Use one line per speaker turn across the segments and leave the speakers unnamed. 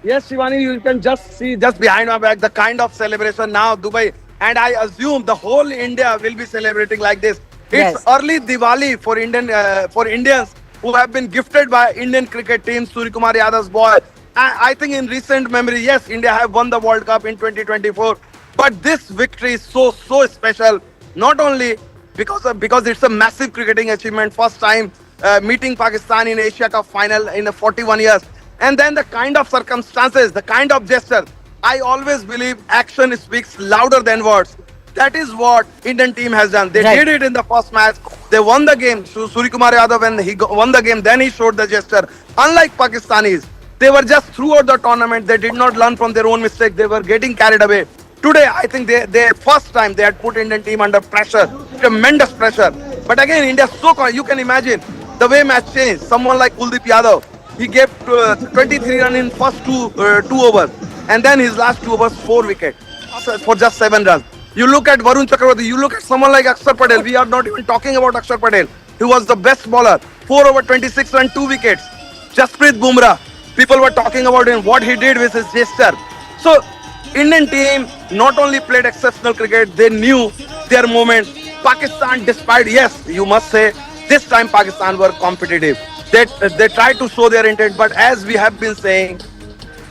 Yes, Shivani, you can just see just behind my back the kind of celebration now Dubai, and I assume the whole India will be celebrating like this. It's
Yes.
early Diwali for Indians who have been gifted by Indian cricket team Surya Kumar Yadav's boy. I think in recent memory, yes, India have won the World Cup in 2024, but this victory is so special. Not only because it's a massive cricketing achievement, first time meeting Pakistan in Asia Cup final in 41 years. And then the kind of circumstances, the kind of gesture. I always believe action speaks louder than words. That is what Indian team has done. They
Right.
did it in the first match. They won the game. Surya Kumar Yadav, when won the game, then he showed the gesture. Unlike Pakistanis, they were just throughout the tournament. They did not learn from their own mistake. They were getting carried away. Today, I think they first time they had put Indian team under pressure, tremendous pressure. But again, India you can imagine the way match changed. Someone like Kuldeep Yadav, he gave 23 runs in first two overs, and then his last 2 overs 4 wickets for just 7 runs. You look at Varun Chakravarti, you look at someone like Akshar Patel. We are not even talking about Akshar Patel. He was the best bowler, 4 over 26 runs, 2 wickets. Jasprit Bumrah, people were talking about him, what he did with his gesture. So Indian team not only played exceptional cricket, they knew their moment. Pakistan, despite, yes, you must say, this time Pakistan were competitive. They tried to show their intent, but as we have been saying,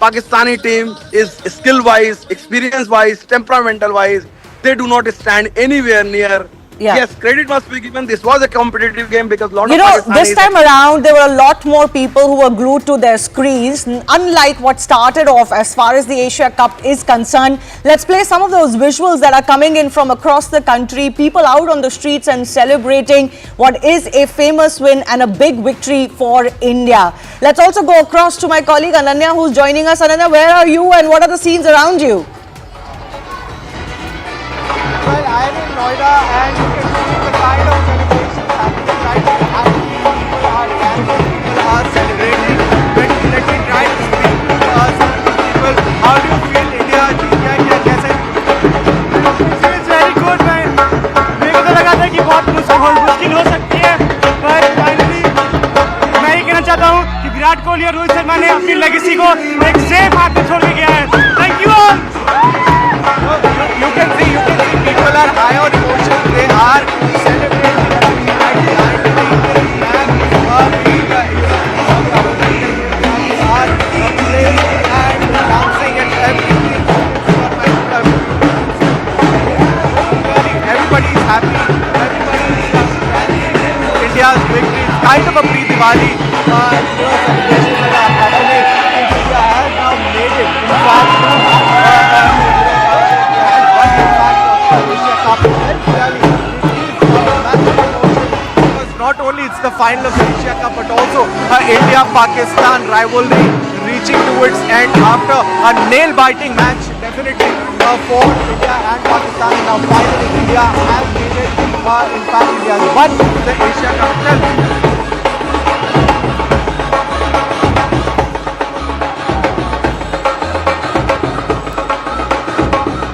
Pakistani team is skill wise, experience wise, temperamental wise, they do not stand anywhere near.
Yeah.
Yes, credit must be given. This was a competitive game because a lot
You
of
know, this
Pakistanis.
time around, there were a lot more people who were glued to their screens, unlike what started off as far as the Asia Cup is concerned. Let's play some of those visuals that are coming in from across the country, people out on the streets and celebrating what is a famous win and a big victory for India. Let's also go across to my colleague Ananya, who's joining us. Ananya, where are you and what are the scenes around you?
Well, I am in Noida and you can see the kind of celebrations happening right here. People are dancing, people are celebrating. Let me try to speak to some people. How do you feel India जीत गया क्या कैसे? It's very good man. मेरे को तो लगा था कि बहुत मुश्किल हो सकती है, पर finally मैं ये कहना चाहता हूँ कि विराट कोहली और रोहित शर्मा ने अपनी लेगेसी को एक सेफ हाथ में छोड़ के गया है. Thank you all. You can see people are high on emotions. They are celebrating right behind the Indian flag. We are playing and dancing and everything. Everybody is happy. Everybody is India's victory. It's kind of a pre-Diwali celebration. India has now made it. In fact, not only it's the final of the Asia Cup, but also India-Pakistan rivalry reaching to its end after a nail-biting match, definitely for India and Pakistan. Now finally India has made it. In fact, India has won the Asia Cup.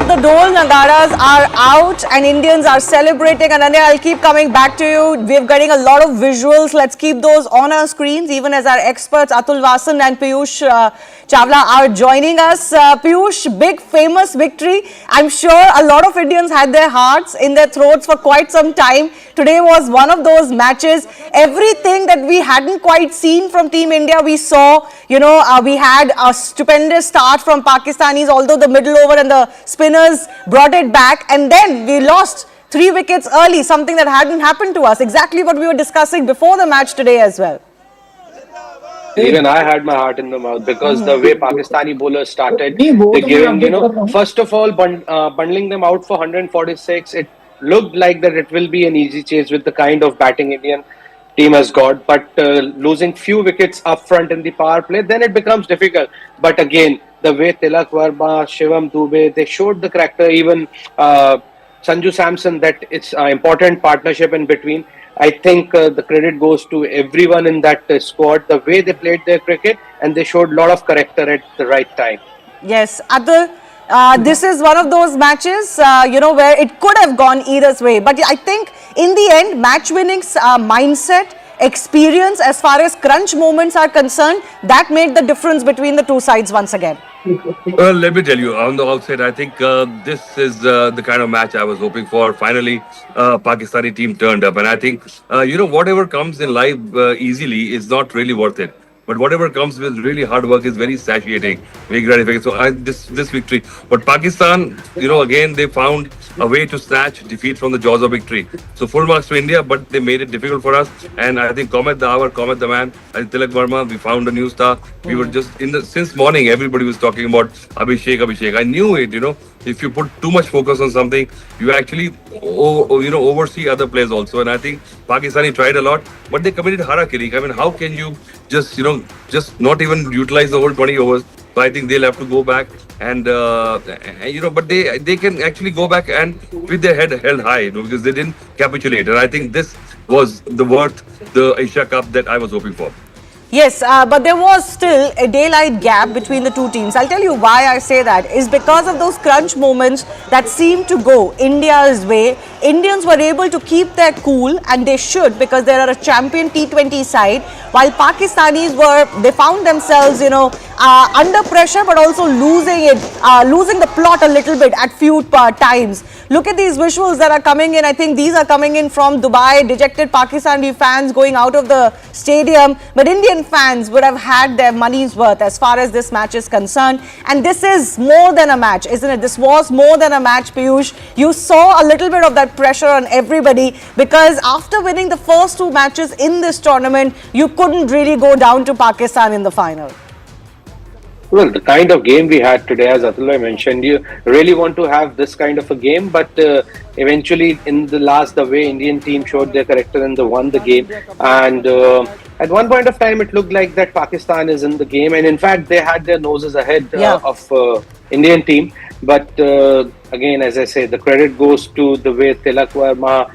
The Dol Nagaras are out and Indians are celebrating. And Ananya, I'll keep coming back to you. We're getting a lot of visuals. Let's keep those on our screens, even as our experts Atul Vasan and Piyush Chawla are joining us. Piyush, big famous victory. I'm sure a lot of Indians had their hearts in their throats for quite some time. Today was one of those matches. Everything that we hadn't quite seen from Team India, we saw. You know, we had a stupendous start from Pakistanis, although the middle over and the spinners brought it back. And then we lost 3 wickets early, something that hadn't happened to us. Exactly what we were discussing before the match today as well.
Even I had my heart in the mouth because the way Pakistani bowlers started the game, first of all, bundling them out for 146, it looked like that it will be an easy chase with the kind of batting Indian team has got. But losing few wickets up front in the power play, then it becomes difficult. But again, the way Tilak Verma, Shivam Dube, they showed the character, even Sanju Samson, that it's an important partnership in between. I think the credit goes to everyone in that squad, the way they played their cricket, and they showed a lot of character at the right time.
Yes, Atul, this is one of those matches, where it could have gone either way. But I think in the end, match winning mindset experience as far as crunch moments are concerned, that made the difference between the two sides once again.
Well, let me tell you, on the outset, I think this is the kind of match I was hoping for. Finally, Pakistani team turned up, and I think whatever comes in life easily is not really worth it. But whatever comes with really hard work is very satiating, very gratifying. So this victory, but Pakistan, again they found a way to snatch defeat from the jaws of victory. So full marks to India, but they made it difficult for us. And I think Comet the hour, Comet the man, I think Tilak Verma, we found a new star. We were just since morning, everybody was talking about Abhishek. I knew it, if you put too much focus on something, you actually oversee other players also. And I think Pakistani tried a lot, but they committed harakiri. I mean, how can you just not even utilize the whole 20 overs? So I think they'll have to go back and but they can actually go back and with their head held high, because they didn't capitulate. And I think this was the worth the Asia Cup that I was hoping for.
Yes, but there was still a daylight gap between the two teams. I'll tell you why I say that is because of those crunch moments that seemed to go India's way. Indians were able to keep their cool, and they should, because they are a champion T20 side, while Pakistanis they found themselves, under pressure, but also losing the plot a little bit at few times. Look at these visuals that are coming in. I think these are coming in from Dubai. Dejected Pakistani fans going out of the stadium, but Indian fans would have had their money's worth as far as this match is concerned. And this is more than a match, isn't it? This was more than a match, Piyush. You saw a little bit of that pressure on everybody, because after winning the first two matches in this tournament, you couldn't really go down to Pakistan in the final.
Well, the kind of game we had today, as Atul mentioned, you really want to have this kind of a game, but eventually in the way Indian team showed their character and they won the game. And at one point of time, it looked like that Pakistan is in the game, and in fact, they had their noses ahead of Indian team. But again, as I say, the credit goes to the way Tilak Verma,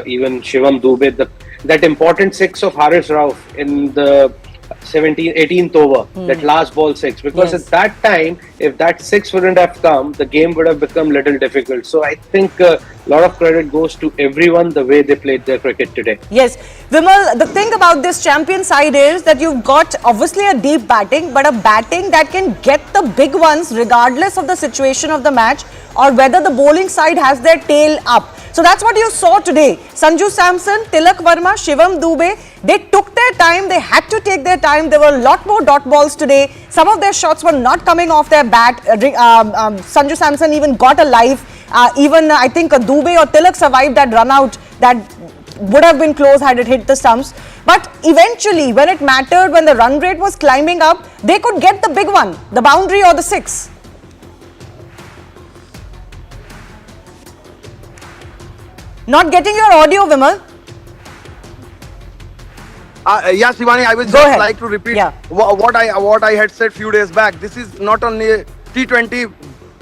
even Shivam Dube, that important six of Haris Rauf in the 18th over, that last ball six, because at that time, if that six wouldn't have come, the game would have become a little difficult. So I think a lot of credit goes to everyone, the way they played their cricket today.
Yes, Vimal, the thing about this champion side is that you've got obviously a deep batting, but a batting that can get the big ones regardless of the situation of the match or whether the bowling side has their tail up. So that's what you saw today. Sanju Samson, Tilak Verma, Shivam Dube, they took their time, they had to take their time. There were a lot more dot balls today. Some of their shots were not coming off their bat. Sanju Samson even got a life. I think Dube or Tilak survived that run out that would have been close had it hit the stumps. But eventually, when it mattered, when the run rate was climbing up, they could get the big one, the boundary or the six. Not getting your audio, Vimal.
Yeah, Shivani, I would
Go
just
ahead.
like to repeat
Yeah.
what I had said few days back. This is not only a T20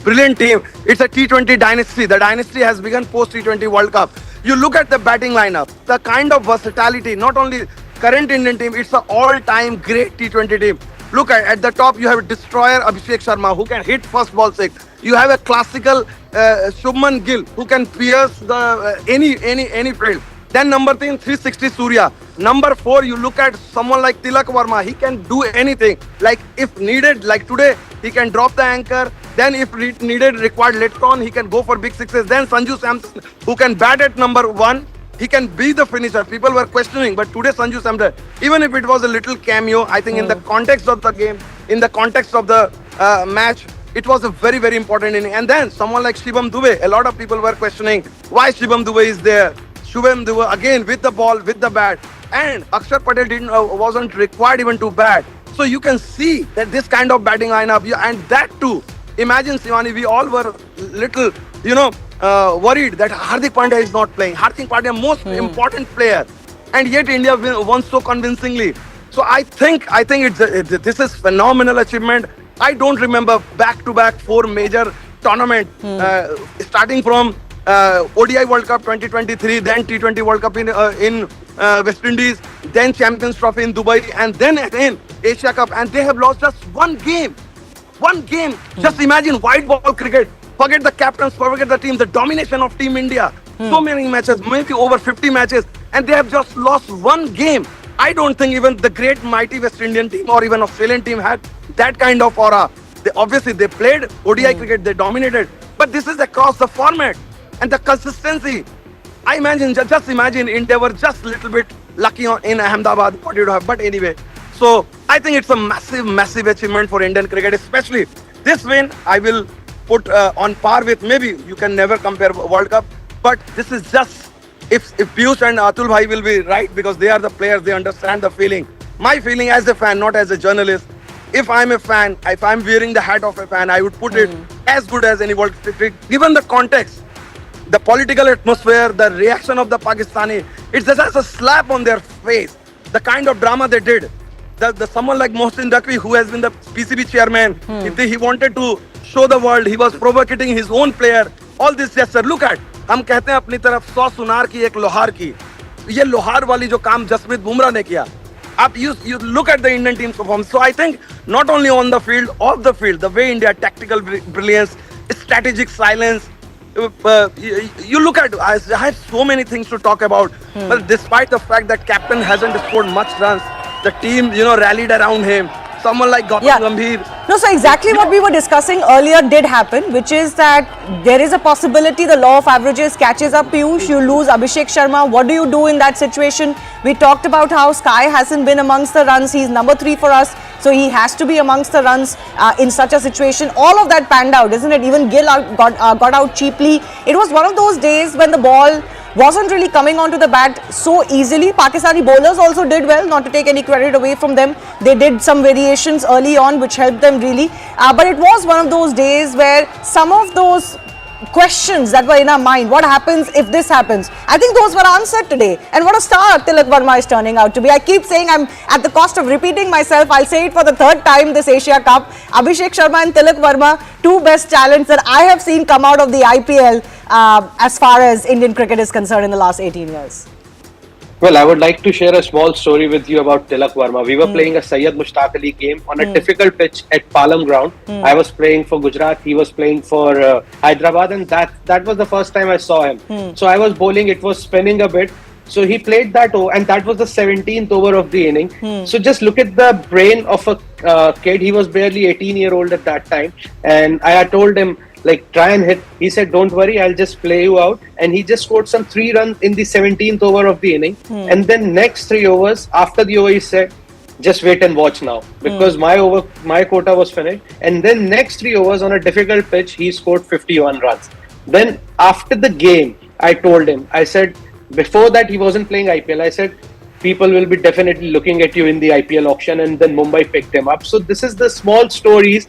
brilliant team, it's a T20 dynasty. The dynasty has begun post T20 World Cup. You look at the batting lineup, the kind of versatility, not only current Indian team, it's an all-time great T20 team. Look at the top, you have a destroyer Abhishek Sharma who can hit first ball six. You have a classical Shubman Gill who can pierce the any field. Then number 360 Surya. Number 4, you look at someone like Tilak Verma. He can do anything. Like if needed, like today, he can drop the anchor. Then if needed, required later on, he can go for big sixes. Then Sanju Samson, who can bat at number 1. He can be the finisher. People were questioning, but today Sanju Samson, even if it was a little cameo, I think in the context of the game, in the context of the match, it was a very, very important inning. And then someone like Shivam Dube, a lot of people were questioning why Shivam Dube is there. Shivam Dube again with the ball, with the bat, and Akshar Patel wasn't required even to bat. So you can see that this kind of batting lineup, and that too. Imagine, Shivani, we all were little, worried that Hardik Pandya is not playing. Hardik Pandya, most important player, and yet India won so convincingly. So I think this is phenomenal achievement. I don't remember back-to-back 4 major tournament, starting from ODI World Cup 2023, then T20 World Cup in West Indies, then Champions Trophy in Dubai, and then again Asia Cup, and they have lost just one game. One game. Just imagine white ball cricket. Forget the captains, forget the team, the domination of Team India. So many matches, maybe over 50 matches. and they have just lost one game. I don't think even the great mighty West Indian team or even Australian team had that kind of aura. Obviously they played ODI cricket, they dominated, but this is across the format and the consistency. I imagine, just imagine, India were just a little bit lucky in Ahmedabad, what you'd have. But anyway, so I think it's a massive, massive achievement for Indian cricket, especially this win. I will put on par with, maybe you can never compare World Cup, but this is just, if Piyush and Atul Bhai will be right, because they are the players, they understand the feeling. My feeling as a fan, not as a journalist, if I'm a fan, if I'm wearing the hat of a fan, I would put it as good as any World Cup. Given the context, the political atmosphere, the reaction of the Pakistani, it's just as a slap on their face. The kind of drama they did. Someone like Mohsin Dakwi, who has been the PCB chairman, if he wanted to show the world, he was provoking his own player. All this gesture. Look at, हम कहते हैं अपनी तरफ 100 सुनार की एक लोहार की. ये लोहार वाली जो काम जसप्रीत बुमराह ने किया. You look at the Indian team's performance. So I think not only on the field, off the field, the way India tactical brilliance, strategic silence. You look at, I have so many things to talk about, but despite the fact that captain hasn't scored much runs, the team, rallied around him. Someone like Gautam Gambhir.
No, so exactly what we were discussing earlier did happen, which is that there is a possibility the law of averages catches up. Piyush, you lose Abhishek Sharma. What do you do in that situation? We talked about how Sky hasn't been amongst the runs. He's number 3 for us, so he has to be amongst the runs in such a situation. All of that panned out, isn't it? Even Gill got out cheaply. It was one of those days when the ball wasn't really coming onto the bat so easily. Pakistani bowlers also did well, not to take any credit away from them. They did some variations early on which helped them really. But it was one of those days where some of those questions that were in our mind, what happens if this happens, I think those were answered today. And what a star Tilak Verma is turning out to be. I keep saying, I'm at the cost of repeating myself, I'll say it for the 3rd time this Asia Cup. Abhishek Sharma and Tilak Verma, 2 best talents that I have seen come out of the IPL as far as Indian cricket is concerned in the last 18 years.
Well, I would like to share a small story with you about Tilak Verma. We were playing a Syed Mushtaq Ali game on a difficult pitch at Palam ground. I was playing for Gujarat, he was playing for Hyderabad, and that was the first time I saw him. So I was bowling, it was spinning a bit. So he played that over, and that was the 17th over of the inning. So just look at the brain of a kid. He was barely 18-year-old at that time, and I had told him, like, try and hit. He said, don't worry, I'll just play you out. And he just scored some 3 runs in the 17th over of the inning. And then next 3 overs, after the over, he said, just wait and watch now, because my quota was finished. And then next 3 overs on a difficult pitch, he scored 51 runs. Then after the game, I told him, I said, before that he wasn't playing IPL. I said, people will be definitely looking at you in the IPL auction, and then Mumbai picked him up. So this is the small stories